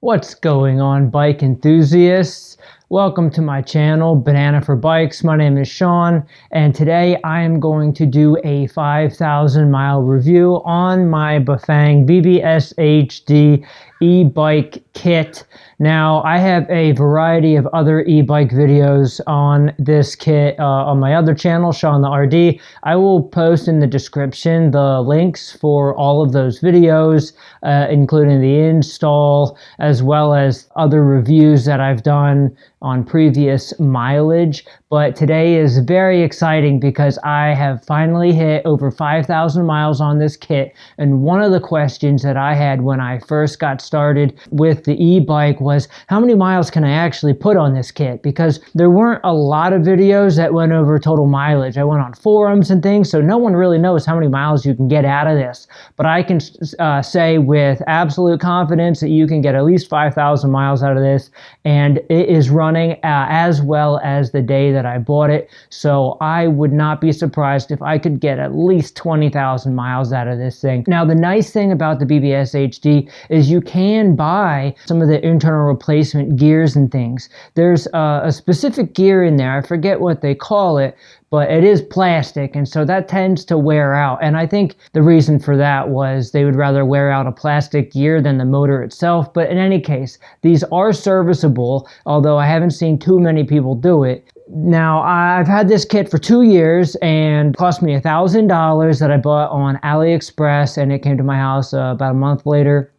What's going on, bike enthusiasts? Welcome to my channel, Banana for Bikes. My name is Sean, and today I am going to do a 5,000 mile review on my Bafang BBSHD e-bike kit. Now, I have a variety of other e-bike videos on this kit on my other channel, Sean the RD. I will post in the description the links for all of those videos, including the install, as well as other reviews that I've done on previous mileage. But today is very exciting because I have finally hit over 5,000 miles on this kit. And one of the questions that I had when I first got started with the e-bike was, how many miles can I actually put on this kit? Because there weren't a lot of videos that went over total mileage. I went on forums and things, so no one really knows how many miles you can get out of this. But I can say with absolute confidence that you can get at least 5,000 miles out of this, and it is running as well as the day that I bought it. So I would not be surprised if I could get at least 20,000 miles out of this thing. Now, the nice thing about the BBSHD is you can buy some of the internal replacement gears and things. There's a specific gear in there, I forget what they call it, but it is plastic, and so that tends to wear out. And I think the reason for that was they would rather wear out a plastic gear than the motor itself. But in any case, these are serviceable, although I haven't seen too many people do it. Now, I've had this kit for 2 years and it cost me $1,000 that I bought on AliExpress, and it came to my house about a month later.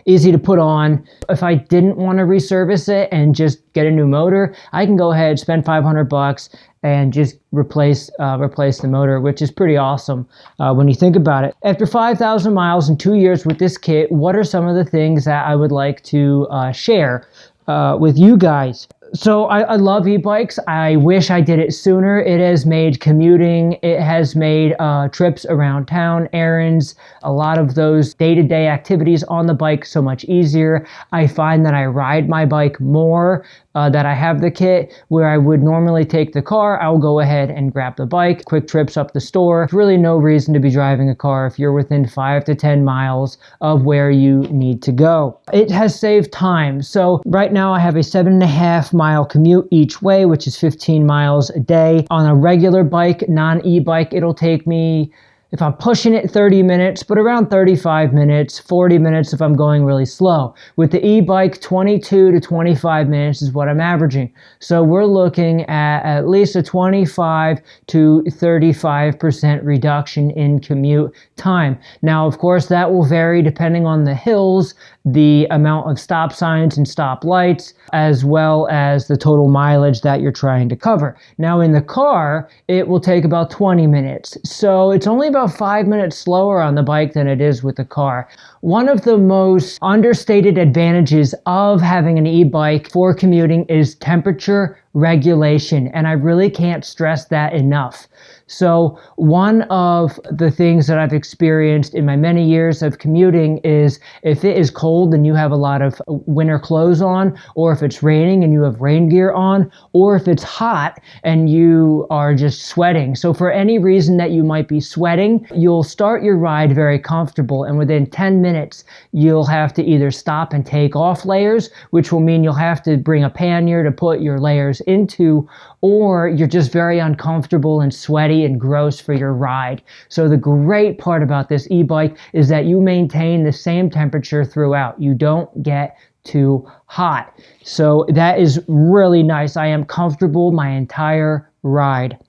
Easy to put on. If I didn't want to reservice it and just get a new motor, I can go ahead, spend $500 and just replace the motor, which is pretty awesome when you think about it. After 5,000 miles and 2 years with this kit, what are some of the things that I would like to share with you guys? So I love e-bikes. I wish I did it sooner. It has made commuting, it has made trips around town, errands, a lot of those day-to-day activities on the bike so much easier. I find that I ride my bike more that I have the kit. Where I would normally take the car, I'll go ahead and grab the bike, quick trips up the store. There's really no reason to be driving a car if you're within 5 to 10 miles of where you need to go. It has saved time. So right now I have a 7.5 mile commute each way, which is 15 miles a day. On a regular bike, non-e-bike, it'll take me, if I'm pushing it, 30 minutes, but around 35 minutes, 40 minutes if I'm going really slow. With the e-bike, 22 to 25 minutes is what I'm averaging. So we're looking at least a 25 to 35% reduction in commute time. Now, of course, that will vary depending on the hills, the amount of stop signs and stop lights, as well as the total mileage that you're trying to cover. Now, in the car, it will take about 20 minutes. So it's only about 5 minutes slower on the bike than it is with the car. One of the most understated advantages of having an e-bike for commuting is temperature regulation, and I really can't stress that enough. So one of the things that I've experienced in my many years of commuting is if it is cold and you have a lot of winter clothes on, or if it's raining and you have rain gear on, or if it's hot and you are just sweating. So for any reason that you might be sweating, you'll start your ride very comfortable, and within 10 minutes you'll have to either stop and take off layers, which will mean you'll have to bring a pannier to put your layers into, or you're just very uncomfortable and sweaty and gross for your ride. So the great part about this e-bike is that you maintain the same temperature throughout. You don't get too hot. So that is really nice. I am comfortable my entire ride.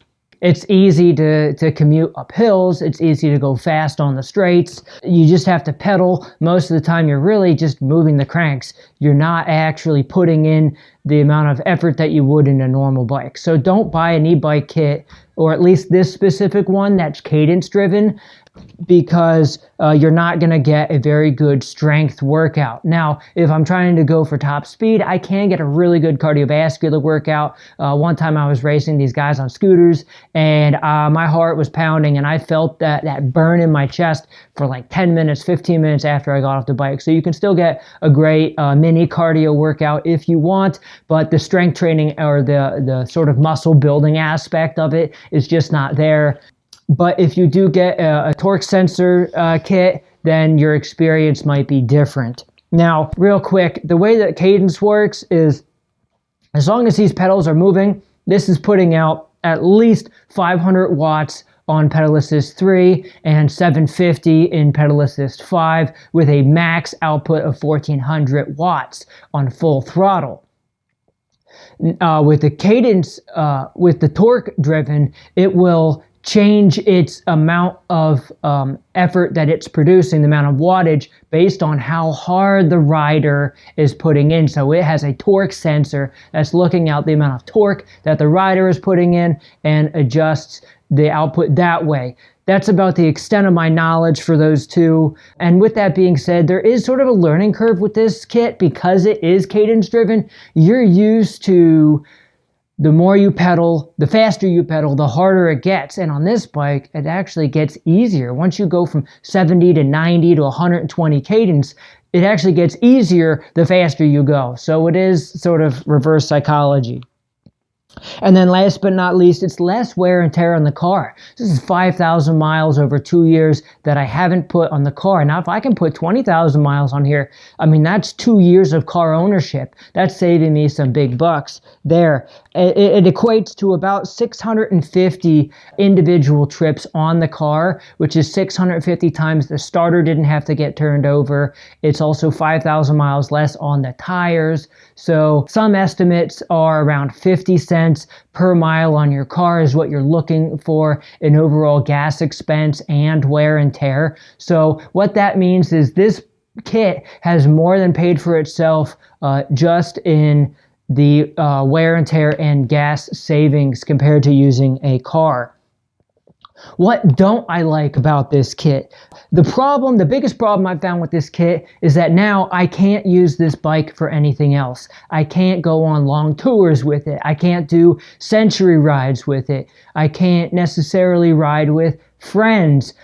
It's easy to commute up hills. It's easy to go fast on the straights. You just have to pedal. Most of the time, you're really just moving the cranks. You're not actually putting in the amount of effort that you would in a normal bike. So don't buy an e-bike kit, or at least this specific one that's Cadence driven, because you're not going to get a very good strength workout. Now, if I'm trying to go for top speed, I can get a really good cardiovascular workout. One time I was racing these guys on scooters, and my heart was pounding, and I felt that burn in my chest for like 10 minutes, 15 minutes after I got off the bike. So you can still get a great mini cardio workout if you want, but the strength training or the sort of muscle building aspect of it is just not there. But if you do get a torque sensor kit, then your experience might be different. Now, real quick, the way that Cadence works is as long as these pedals are moving, this is putting out at least 500 watts on pedal assist 3 and 750 in pedal assist 5 with a max output of 1400 watts on full throttle. With the Cadence, with the torque driven, it will change its amount of effort that it's producing, the amount of wattage, based on how hard the rider is putting in. So it has a torque sensor that's looking out the amount of torque that the rider is putting in and adjusts the output that way. That's about the extent of my knowledge for those two. And with that being said, there is sort of a learning curve with this kit because it is cadence driven. You're used to the more you pedal, the faster you pedal, the harder it gets. And on this bike, it actually gets easier. Once you go from 70 to 90 to 120 cadence, it actually gets easier the faster you go. So it is sort of reverse psychology. And then last but not least, it's less wear and tear on the car. This is 5,000 miles over 2 years that I haven't put on the car. Now, if I can put 20,000 miles on here, I mean, that's 2 years of car ownership. That's saving me some big bucks there. It equates to about 650 individual trips on the car, which is 650 times the starter didn't have to get turned over. It's also 5,000 miles less on the tires. So some estimates are around 50 cents per mile on your car is what you're looking for in overall gas expense and wear and tear. So what that means is this kit has more than paid for itself just in the wear and tear and gas savings compared to using a car. What don't I like about this kit? The biggest problem I've found with this kit is that now I can't use this bike for anything else. I can't go on long tours with it. I can't do century rides with it. I can't necessarily ride with friends,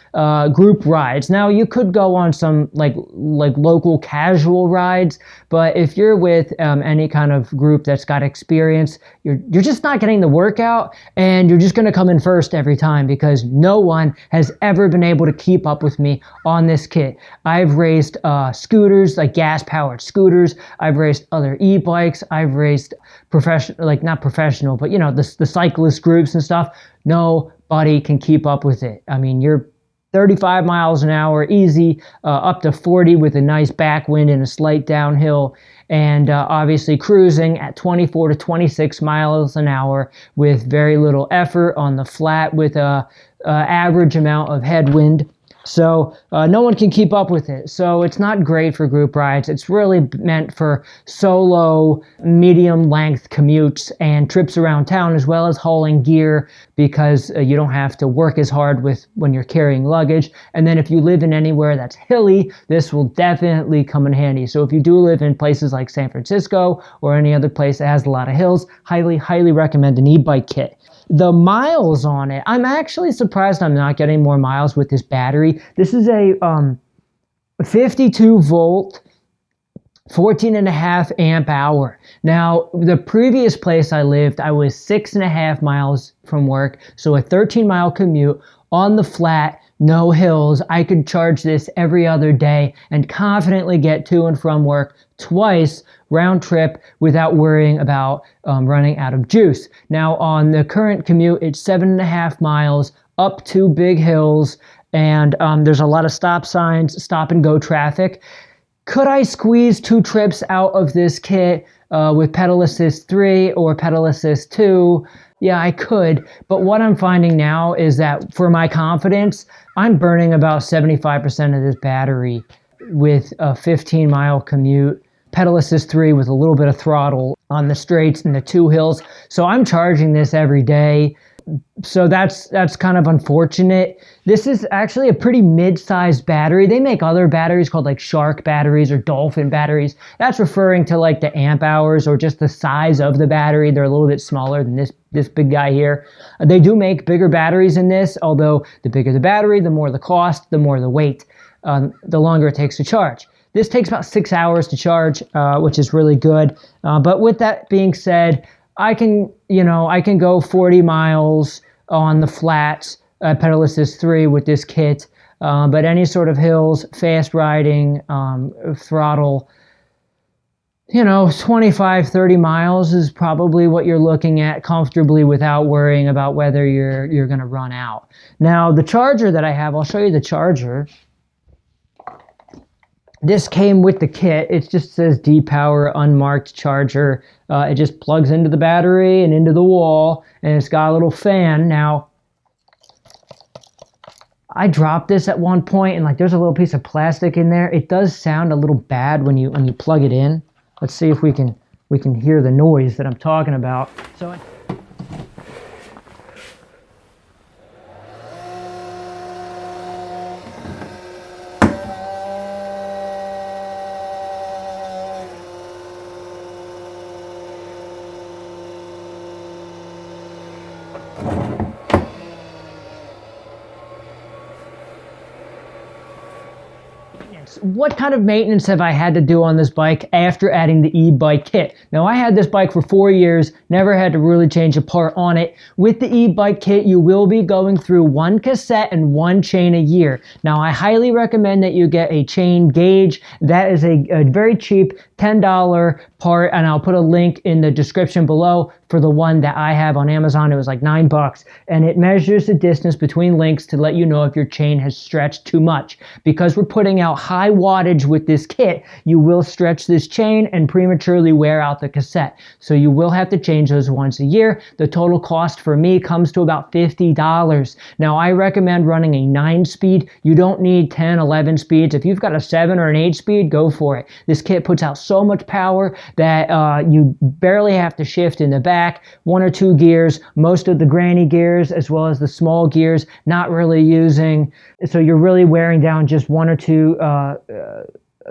group rides. Now you could go on some like local casual rides, but if you're with any kind of group that's got experience, you're just not getting the workout, and you're just going to come in first every time because no one has ever been able to keep up with me on this kit. I've raced scooters, like gas-powered scooters. I've raced other e-bikes. I've raced professional, like not professional, but you know, the cyclist groups and stuff. Nobody can keep up with it. I mean, you're 35 miles an hour easy, up to 40 with a nice backwind and a slight downhill, and obviously cruising at 24 to 26 miles an hour with very little effort on the flat with a average amount of headwind. So no one can keep up with it. So it's not great for group rides. It's really meant for solo, medium length commutes and trips around town, as well as hauling gear, because you don't have to work as hard when you're carrying luggage. And then if you live in anywhere that's hilly, this will definitely come in handy. So if you do live in places like San Francisco or any other place that has a lot of hills, highly recommend an e-bike kit. The miles on it, I'm actually surprised I'm not getting more miles with this battery. This is a 52 volt, 14.5 amp hour. Now, the previous place I lived, I was 6.5 miles from work, so a 13-mile commute on the flat, no hills. I could charge this every other day and confidently get to and from work twice round trip without worrying about running out of juice. Now on the current commute, it's 7.5 miles up 2 big hills, and there's a lot of stop signs, stop and go traffic. Could I squeeze 2 trips out of this kit with pedal assist 3 or pedal assist 2? Yeah, I could, but what I'm finding now is that for my confidence, I'm burning about 75% of this battery with a 15-mile commute, pedal assist 3 with a little bit of throttle on the straights and the 2 hills. So I'm charging this every day. So that's kind of unfortunate. This is actually a pretty mid-sized battery. They make other batteries called like shark batteries or dolphin batteries. That's referring to like the amp hours or just the size of the battery. They're a little bit smaller than this big guy here. They do make bigger batteries in this, although the bigger the battery, the more the cost, the more the weight, the longer it takes to charge. This takes about 6 hours to charge, which is really good. But with that being said, I can go 40 miles on the flats, pedal assist 3 with this kit. but any sort of hills, fast riding, throttle, 25, 30 miles is probably what you're looking at comfortably without worrying about whether you're going to run out. Now, the charger that I have, I'll show you the charger. This came with the kit. It just says D-Power unmarked charger. It just plugs into the battery and into the wall, and it's got a little fan. Now, I dropped this at one point, and there's a little piece of plastic in there. It does sound a little bad when you plug it in. Let's see if we can hear the noise that I'm talking about. So. What kind of maintenance have I had to do on this bike after adding the e-bike kit? Now, I had this bike for 4 years, never had to really change a part on it. With the e-bike kit, you will be going through 1 cassette and 1 chain a year. Now, I highly recommend that you get a chain gauge. That is a very cheap $10 part, and I'll put a link in the description below for the one that I have on Amazon. It was like $9, and it measures the distance between links to let you know if your chain has stretched too much. Because we're putting out high wattage with this kit, you will stretch this chain and prematurely wear out the cassette. So you will have to change those once a year. The total cost for me comes to about $50. Now, I recommend running a 9-speed. You don't need 10, 11 speeds. If you've got a 7 or an 8-speed, go for it. This kit puts out so much power that you barely have to shift in the back. 1 or 2 gears, most of the granny gears as well as the small gears, not really using. So you're really wearing down just 1 or 2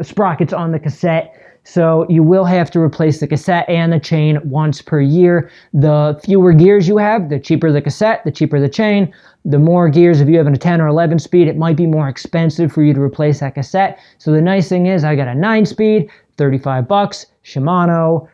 sprockets on the cassette. So you will have to replace the cassette and the chain once per year. The fewer gears you have, the cheaper the cassette, the cheaper the chain. The more gears, if you have a 10 or 11 speed, it might be more expensive for you to replace that cassette. So the nice thing is I got a 9-speed, $35, Shimano,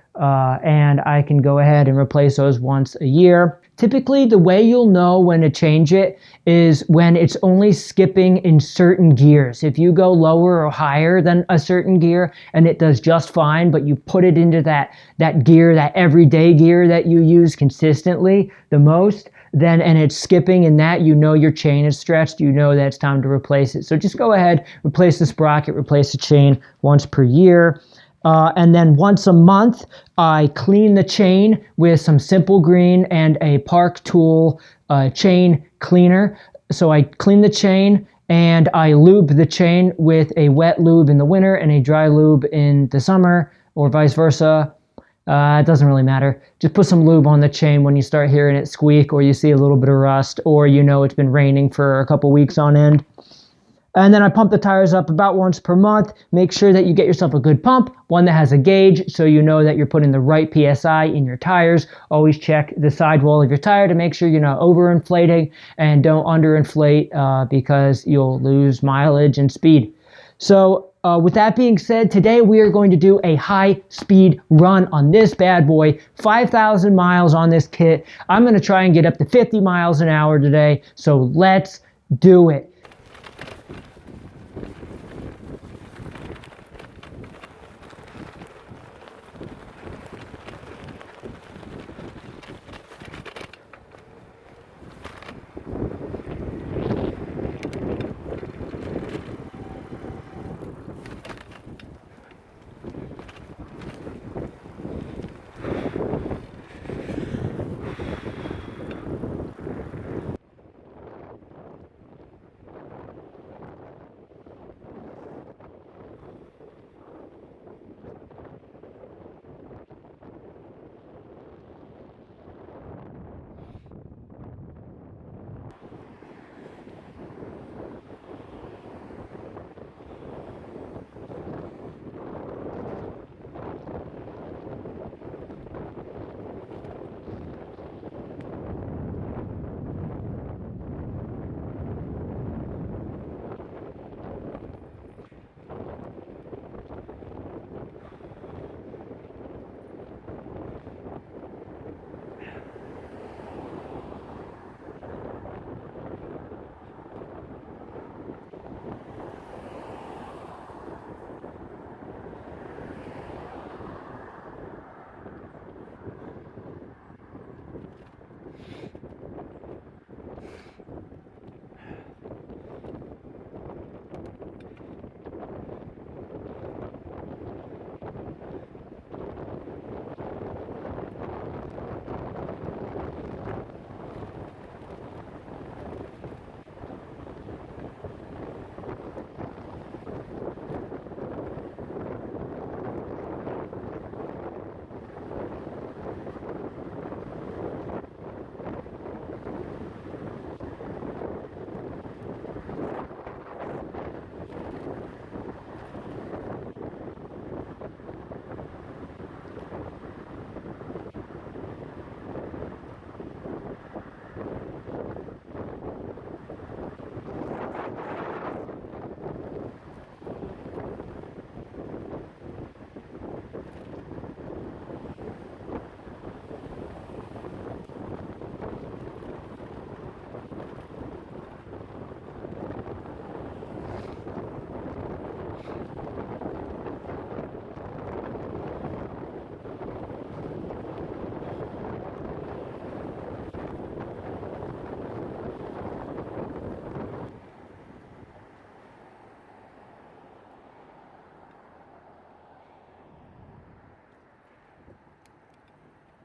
and I can go ahead and replace those once a year. Typically, the way you'll know when to change it is when it's only skipping in certain gears. If you go lower or higher than a certain gear and it does just fine, but you put it into that gear, that everyday gear that you use consistently the most, then and it's skipping in that, you know your chain is stretched, you know that it's time to replace it. So just go ahead, replace the sprocket, replace the chain once per year. And then once a month, I clean the chain with some Simple Green and a Park Tool chain cleaner. So I clean the chain and I lube the chain with a wet lube in the winter and a dry lube in the summer, or vice versa. It doesn't really matter. Just put some lube on the chain when you start hearing it squeak, or you see a little bit of rust, or you know it's been raining for a couple weeks on end. And then I pump the tires up about once per month. Make sure that you get yourself a good pump, one that has a gauge, so you know that you're putting the right PSI in your tires. Always check the sidewall of your tire to make sure you're not overinflating, and don't underinflate because you'll lose mileage and speed. So with that being said, today we are going to do a high-speed run on this bad boy, 5,000 miles on this kit. I'm going to try and get up to 50 miles an hour today, so let's do it.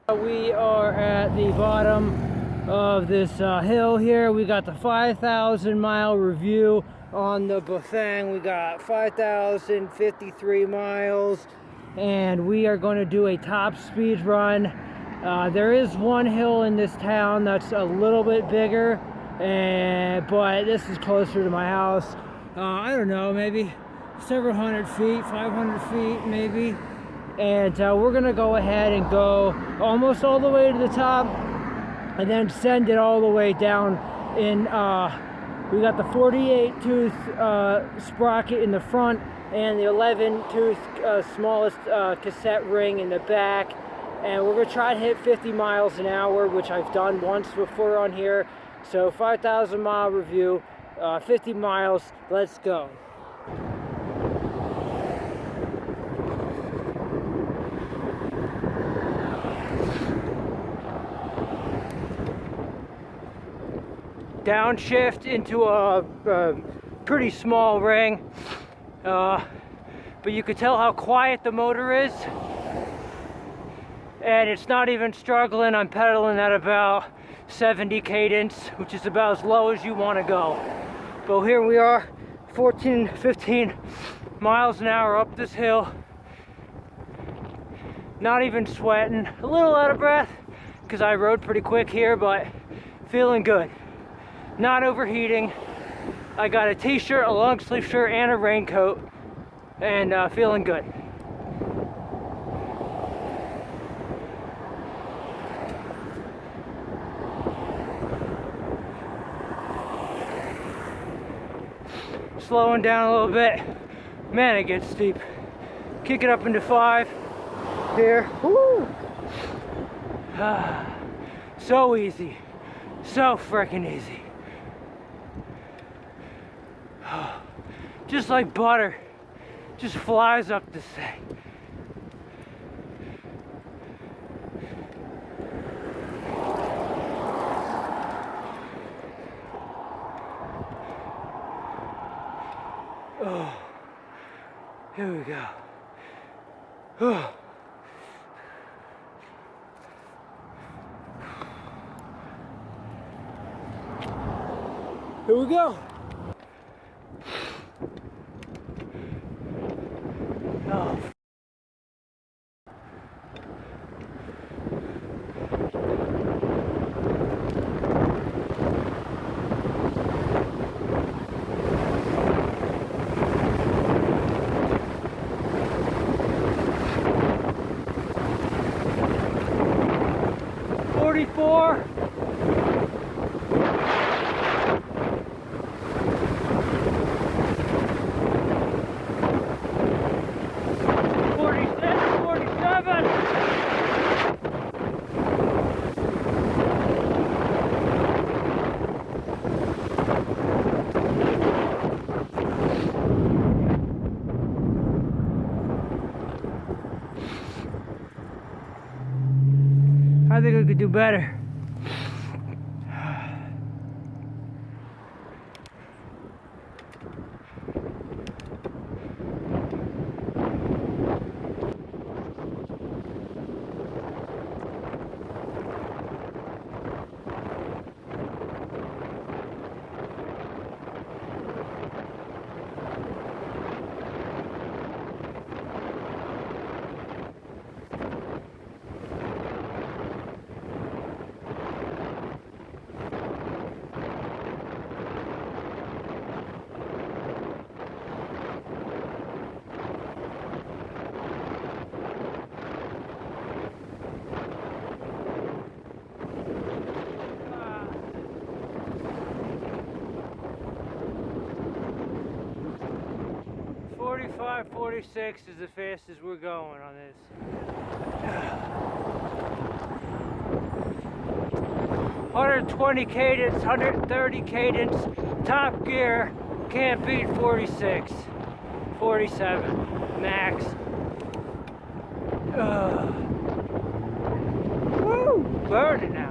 We are at the bottom of this hill here. We got the 5,000 mile review on the Bafang. We got 5,053 miles, and we are going to do a top speed run. There is one hill in this town that's a little bit bigger, but this is closer to my house. I don't know, maybe several hundred feet, 500 feet maybe. And we're gonna go ahead and go almost all the way to the top and then send it all the way down in we got the 48 tooth sprocket in the front and the 11 tooth smallest cassette ring in the back, and we're gonna try to hit 50 miles an hour, which I've done once before on here. So 5,000 mile review, 50 miles, let's go. Downshift into a pretty small ring, but you can tell how quiet the motor is, and it's not even struggling. I'm pedaling at about 70 cadence, which is about as low as you want to go. But here we are, 15 miles an hour up this hill, not even sweating, a little out of breath because I rode pretty quick here, but feeling good. Not overheating. I got a t-shirt, a long sleeve shirt, and a raincoat, and feeling good. Slowing down a little bit. Man, it gets steep. Kick it up into 5 here. Woo! So easy. So freaking easy. Just like butter, just flies up this thing. Oh, here we go. Oh. Here we go. Oh. 44. 47. I think we could do better. .45, 46 is the fastest we're going on this. 120 cadence, 130 cadence, top gear, can't beat 46, 47, max. Woo, burning now.